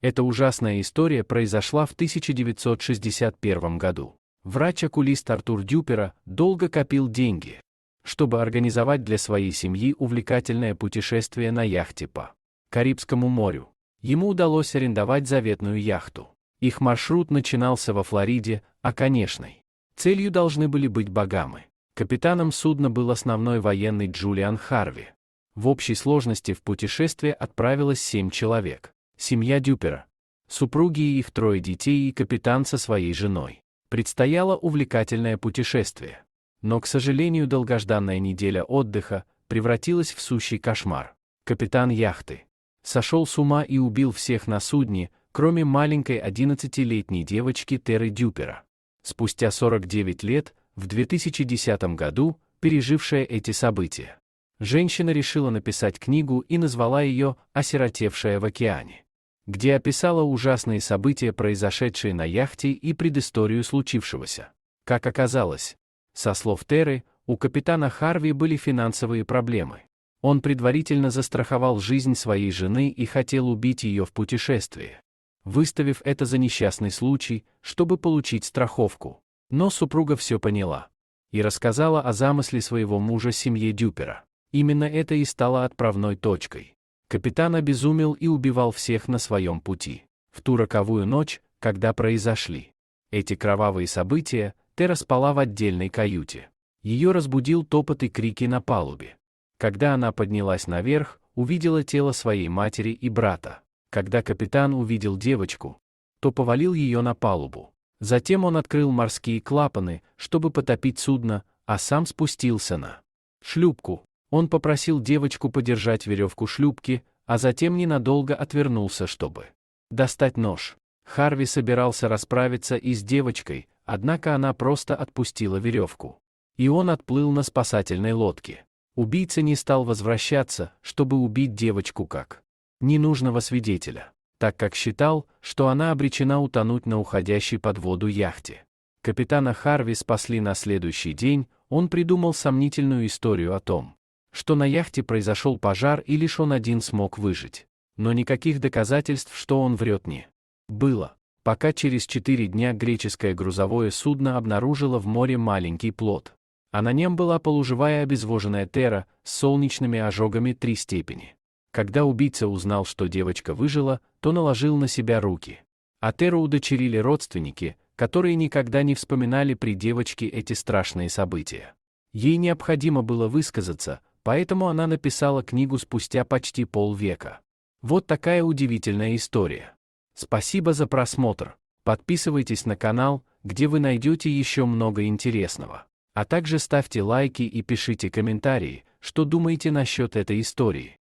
Эта ужасная история произошла в 1961 году. Врач-окулист Артур Дюпера долго копил деньги, чтобы организовать для своей семьи увлекательное путешествие на яхте по Карибскому морю. Ему удалось арендовать заветную яхту. Их маршрут начинался во Флориде, а конечной целью должны были быть Багамы. Капитаном судна был основной военный Джулиан Харви. В общей сложности в путешествие отправилось 7 человек. Семья Дюпера, супруги и их 3 детей и капитан со своей женой. Предстояло увлекательное путешествие. Но, к сожалению, долгожданная неделя отдыха превратилась в сущий кошмар. Капитан яхты сошел с ума и убил всех на судне, кроме маленькой 11-летней девочки Теры Дюпера. Спустя 49 лет, в 2010 году, пережившая эти события, женщина решила написать книгу и назвала ее «Осиротевшая в океане», где описала ужасные события, произошедшие на яхте, и предысторию случившегося. Как оказалось, со слов Теры, у капитана Харви были финансовые проблемы. Он предварительно застраховал жизнь своей жены и хотел убить ее в путешествии, выставив это за несчастный случай, чтобы получить страховку. Но супруга все поняла и рассказала о замысле своего мужа семье Дюпера. Именно это и стало отправной точкой. Капитан обезумел и убивал всех на своем пути. В ту роковую ночь, когда произошли эти кровавые события, Тера спала в отдельной каюте. Ее разбудил топот и крики на палубе. Когда она поднялась наверх, увидела тело своей матери и брата. Когда капитан увидел девочку, то повалил ее на палубу. Затем он открыл морские клапаны, чтобы потопить судно, а сам спустился на шлюпку. Он попросил девочку подержать веревку шлюпки, а затем ненадолго отвернулся, чтобы достать нож. Харви собирался расправиться и с девочкой, однако она просто отпустила веревку. И он отплыл на спасательной лодке. Убийца не стал возвращаться, чтобы убить девочку как ненужного свидетеля, так как считал, что она обречена утонуть на уходящей под воду яхте. Капитана Харви спасли на следующий день. Он придумал сомнительную историю о том, что на яхте произошел пожар и лишь он один смог выжить. Но никаких доказательств, что он врет, не было, пока через 4 дня греческое грузовое судно обнаружило в море маленький плот, а на нем была полуживая обезвоженная Тера с солнечными ожогами 3 степени. Когда убийца узнал, что девочка выжила, то наложил на себя руки. А Теру удочерили родственники, которые никогда не вспоминали при девочке эти страшные события. Ей необходимо было высказаться, поэтому она написала книгу спустя почти полвека. Вот такая удивительная история. Спасибо за просмотр. Подписывайтесь на канал, где вы найдете еще много интересного. А также ставьте лайки и пишите комментарии, что думаете насчет этой истории.